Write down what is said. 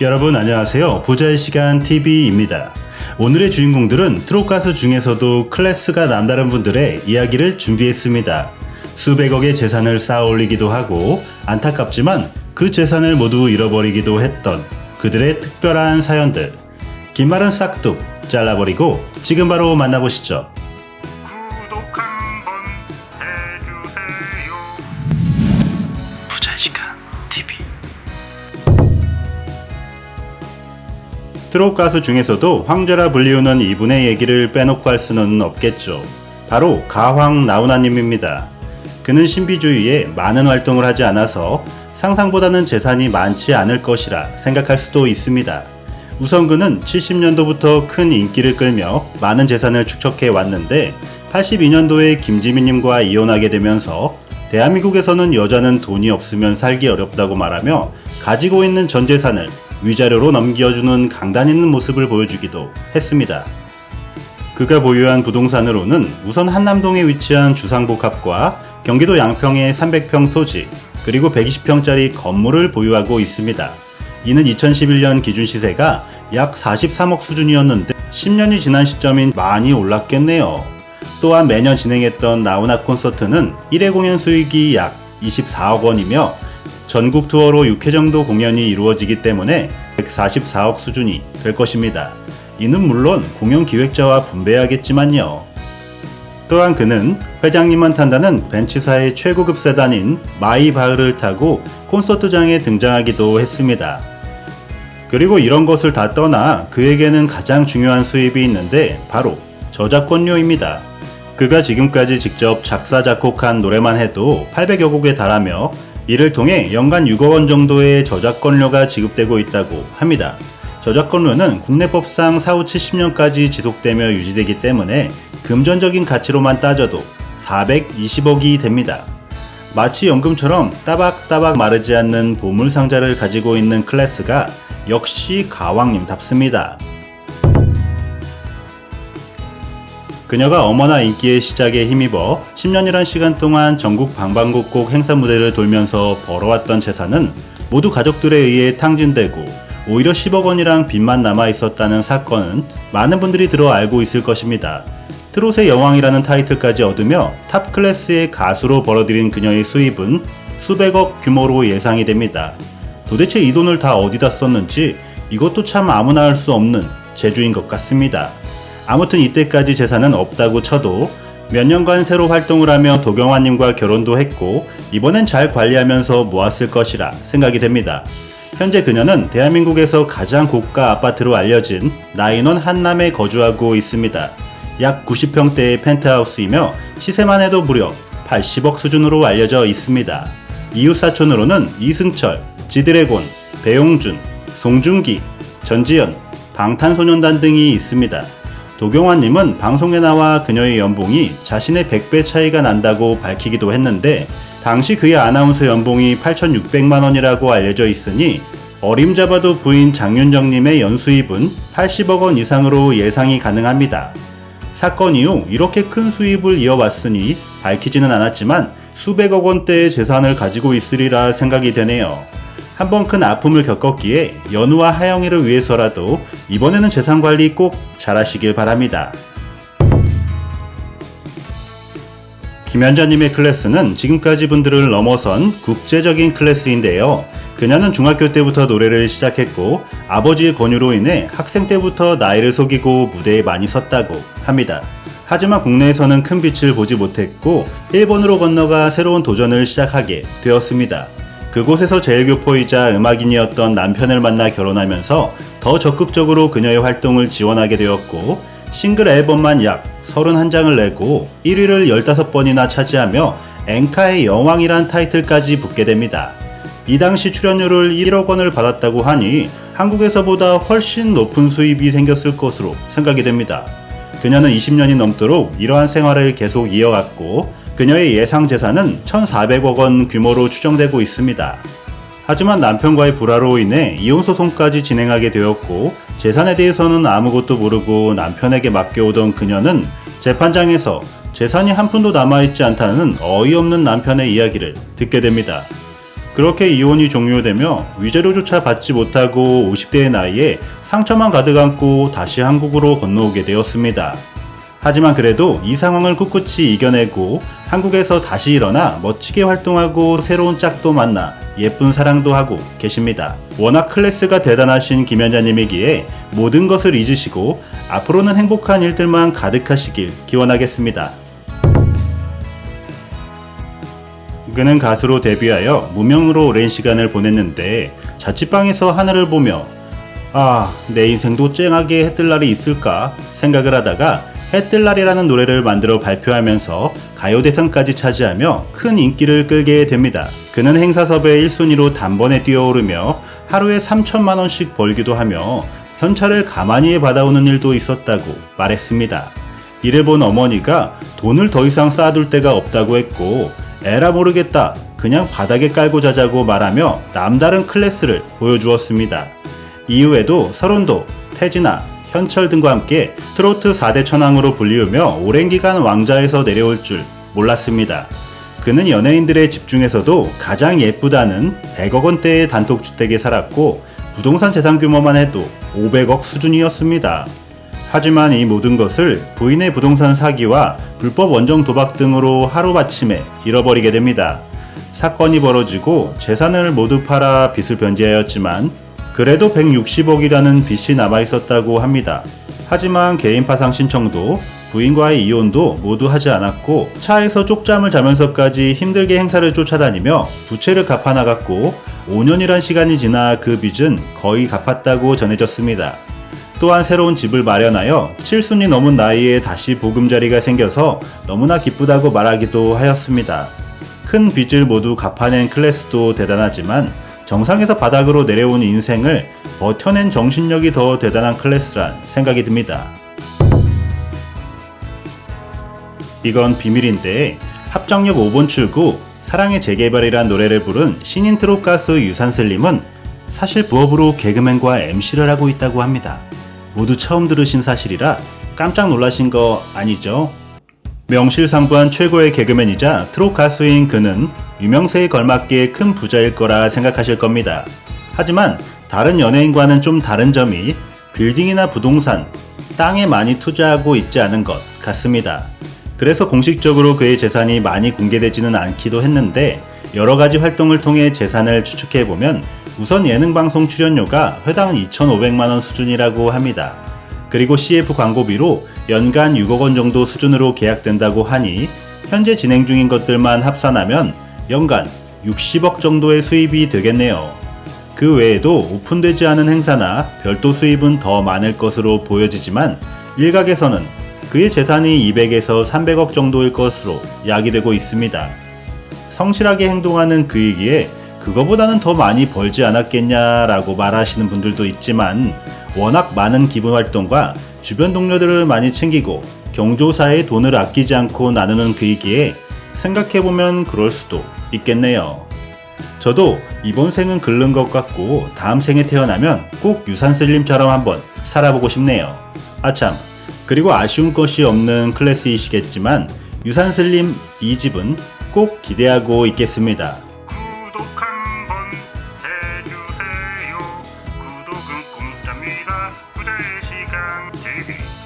여러분 안녕하세요. 보잘 시간 TV입니다. 오늘의 주인공들은 트롯 가수 중에서도 클래스가 남다른 분들의 이야기를 준비했습니다. 수백억의 재산을 쌓아 올리기도 하고 안타깝지만 그 재산을 모두 잃어버리기도 했던 그들의 특별한 사연들. 긴 말은 싹둑 잘라버리고 지금 바로 만나보시죠. 구독 한번 해주세요. 부자시간 TV. 트롯 가수 중에서도 황제라 불리우는 이분의 얘기를 빼놓고 할 수는 없겠죠. 바로 가황 나훈아님입니다. 그는 신비주의에 많은 활동을 하지 않아서 상상보다는 재산이 많지 않을 것이라 생각할 수도 있습니다. 우선 그는 70년도부터 큰 인기를 끌며 많은 재산을 축적해 왔는데 82년도에 김지민님과 이혼하게 되면서 대한민국에서는 여자는 돈이 없으면 살기 어렵다고 말하며 가지고 있는 전 재산을 위자료로 넘겨주는 강단 있는 모습을 보여주기도 했습니다. 그가 보유한 부동산으로는 우선 한남동에 위치한 주상복합과 경기도 양평의 300평 토지 그리고 120평짜리 건물을 보유하고 있습니다. 이는 2011년 기준 시세가 약 43억 수준이었는데 10년이 지난 시점인 많이 올랐겠네요. 또한 매년 진행했던 나훈아 콘서트는 1회 공연 수익이 약 24억 원이며 전국 투어로 6회 정도 공연이 이루어지기 때문에 144억 수준이 될 것입니다. 이는 물론 공연 기획자와 분배하겠지만요. 또한 그는 회장님만 탄다는 벤츠사의 최고급 세단인 마이바흐를 타고 콘서트장에 등장하기도 했습니다. 그리고 이런 것을 다 떠나 그에게는 가장 중요한 수입이 있는데 바로 저작권료입니다. 그가 지금까지 직접 작사 작곡한 노래만 해도 800여 곡에 달하며 이를 통해 연간 6억 원 정도의 저작권료가 지급되고 있다고 합니다. 저작권료는 국내법상 사후 70년까지 지속되며 유지되기 때문에 금전적인 가치로만 따져도 420억이 됩니다. 마치 연금처럼 따박따박 마르지 않는 보물상자를 가지고 있는 클래스가 역시 가왕님답습니다. 그녀가 어머나 인기의 시작에 힘입어 10년이란 시간 동안 전국 방방곡곡 행사 무대를 돌면서 벌어왔던 재산은 모두 가족들에 의해 탕진되고 오히려 10억 원이랑 빚만 남아 있었다는 사건은 많은 분들이 들어 알고 있을 것입니다. 트롯의 여왕이라는 타이틀까지 얻으며 탑 클래스의 가수로 벌어들인 그녀의 수입은 수백억 규모로 예상이 됩니다. 도대체 이 돈을 다 어디다 썼는지 이것도 참 아무나 할 수 없는 재주인 것 같습니다. 아무튼 이때까지 재산은 없다고 쳐도 몇 년간 새로 활동을 하며 도경환님과 결혼도 했고 이번엔 잘 관리하면서 모았을 것이라 생각이 됩니다. 현재 그녀는 대한민국에서 가장 고가 아파트로 알려진 나인원 한남에 거주하고 있습니다. 약 90평대의 펜트하우스이며 시세만 해도 무려 80억 수준으로 알려져 있습니다. 이웃사촌으로는 이승철, 지드래곤, 배용준, 송중기, 전지현, 방탄소년단 등이 있습니다. 도경환님은 방송에 나와 그녀의 연봉이 자신의 100배 차이가 난다고 밝히기도 했는데 당시 그의 아나운서 연봉이 8,600만원이라고 알려져 있으니 어림잡아도 부인 장윤정님의 연수입은 80억 원 이상으로 예상이 가능합니다. 사건 이후 이렇게 큰 수입을 이어왔으니 밝히지는 않았지만 수백억 원대의 재산을 가지고 있으리라 생각이 되네요. 한번 큰 아픔을 겪었기에 연우와 하영이를 위해서라도 이번에는 재산 관리 꼭 잘하시길 바랍니다. 김연자님의 클래스는 지금까지 분들을 넘어선 국제적인 클래스인데요. 그녀는 중학교 때부터 노래를 시작했고 아버지의 권유로 인해 학생 때부터 나이를 속이고 무대에 많이 섰다고 합니다. 하지만 국내에서는 큰 빛을 보지 못했고 일본으로 건너가 새로운 도전을 시작하게 되었습니다. 그곳에서 제일교포이자 음악인이었던 남편을 만나 결혼하면서 더 적극적으로 그녀의 활동을 지원하게 되었고 싱글 앨범만 약 31장을 내고 1위를 15번이나 차지하며 엔카의 여왕이란 타이틀까지 붙게 됩니다. 이 당시 출연료를 1억 원을 받았다고 하니 한국에서보다 훨씬 높은 수입이 생겼을 것으로 생각이 됩니다. 그녀는 20년이 넘도록 이러한 생활을 계속 이어갔고 그녀의 예상 재산은 1,400억 원 규모로 추정되고 있습니다. 하지만 남편과의 불화로 인해 이혼 소송까지 진행하게 되었고 재산에 대해서는 아무것도 모르고 남편에게 맡겨오던 그녀는 재판장에서 재산이 한 푼도 남아있지 않다는 어이없는 남편의 이야기를 듣게 됩니다. 그렇게 이혼이 종료되며 위자료조차 받지 못하고 50대의 나이에 상처만 가득 안고 다시 한국으로 건너오게 되었습니다. 하지만 그래도 이 상황을 꿋꿋이 이겨내고 한국에서 다시 일어나 멋지게 활동하고 새로운 짝도 만나 예쁜 사랑도 하고 계십니다. 워낙 클래스가 대단하신 김연자님이기에 모든 것을 잊으시고 앞으로는 행복한 일들만 가득하시길 기원하겠습니다. 그는 가수로 데뷔하여 무명으로 오랜 시간을 보냈는데 자취방에서 하늘을 보며 내 인생도 쨍하게 해뜰 날이 있을까 생각을 하다가 해뜰 날이라는 노래를 만들어 발표하면서 가요대상까지 차지하며 큰 인기를 끌게 됩니다. 그는 행사 섭외 1순위로 단번에 뛰어오르며 하루에 3천만원씩 벌기도 하며 현찰을 가만히 받아오는 일도 있었다고 말했습니다. 이를 본 어머니가 돈을 더 이상 쌓아둘 데가 없다고 했고 에라 모르겠다 그냥 바닥에 깔고 자자고 말하며 남다른 클래스를 보여주었습니다. 이후에도 서른도, 태진아, 현철 등과 함께 트로트 4대 천왕으로 불리우며 오랜 기간 왕좌에서 내려올 줄 몰랐습니다. 그는 연예인들의 집중에서도 가장 예쁘다는 100억 원대의 단독주택에 살았고 부동산 재산 규모만 해도 500억 수준이었습니다. 하지만 이 모든 것을 부인의 부동산 사기와 불법 원정 도박 등으로 하루아침에 잃어버리게 됩니다. 사건이 벌어지고 재산을 모두 팔아 빚을 변제하였지만 그래도 160억이라는 빚이 남아있었다고 합니다. 하지만 개인 파상 신청도 부인과의 이혼도 모두 하지 않았고 차에서 쪽잠을 자면서까지 힘들게 행사를 쫓아다니며 부채를 갚아나갔고 5년이란 시간이 지나 그 빚은 거의 갚았다고 전해졌습니다. 또한 새로운 집을 마련하여 7순이 넘은 나이에 다시 보금자리가 생겨서 너무나 기쁘다고 말하기도 하였습니다. 큰 빚을 모두 갚아낸 클래스도 대단하지만 정상에서 바닥으로 내려온 인생을 버텨낸 정신력이 더 대단한 클래스란 생각이 듭니다. 이건 비밀인데 합정역 5번 출구 사랑의 재개발이란 노래를 부른 신인 트롯 가수 유산슬님은 사실 부업으로 개그맨과 MC를 하고 있다고 합니다. 모두 처음 들으신 사실이라 깜짝 놀라신 거 아니죠? 명실상부한 최고의 개그맨이자 트롯 가수인 그는 유명세에 걸맞게 큰 부자일 거라 생각하실 겁니다. 하지만 다른 연예인과는 좀 다른 점이 빌딩이나 부동산, 땅에 많이 투자하고 있지 않은 것 같습니다. 그래서 공식적으로 그의 재산이 많이 공개되지는 않기도 했는데 여러가지 활동을 통해 재산을 추측해보면 우선 예능방송 출연료가 회당 2,500만원 수준이라고 합니다. 그리고 CF 광고비로 연간 6억 원 정도 수준으로 계약된다고 하니 현재 진행 중인 것들만 합산하면 연간 60억 정도의 수입이 되겠네요. 그 외에도 오픈되지 않은 행사나 별도 수입은 더 많을 것으로 보여지지만 일각에서는 그의 재산이 200에서 300억 정도일 것으로 야기되고 있습니다. 성실하게 행동하는 그이기에 그거보다는 더 많이 벌지 않았겠냐라고 말하시는 분들도 있지만 워낙 많은 기부 활동과 주변 동료들을 많이 챙기고 경조사에 돈을 아끼지 않고 나누는 그이기에 생각해보면 그럴 수도 있겠네요. 저도 이번 생은 글른 것 같고 다음 생에 태어나면 꼭 유산슬님처럼 한번 살아보고 싶네요. 아참, 그리고 아쉬운 것이 없는 클래스이시겠지만 유산슬님 2집은 꼭 기대하고 있겠습니다.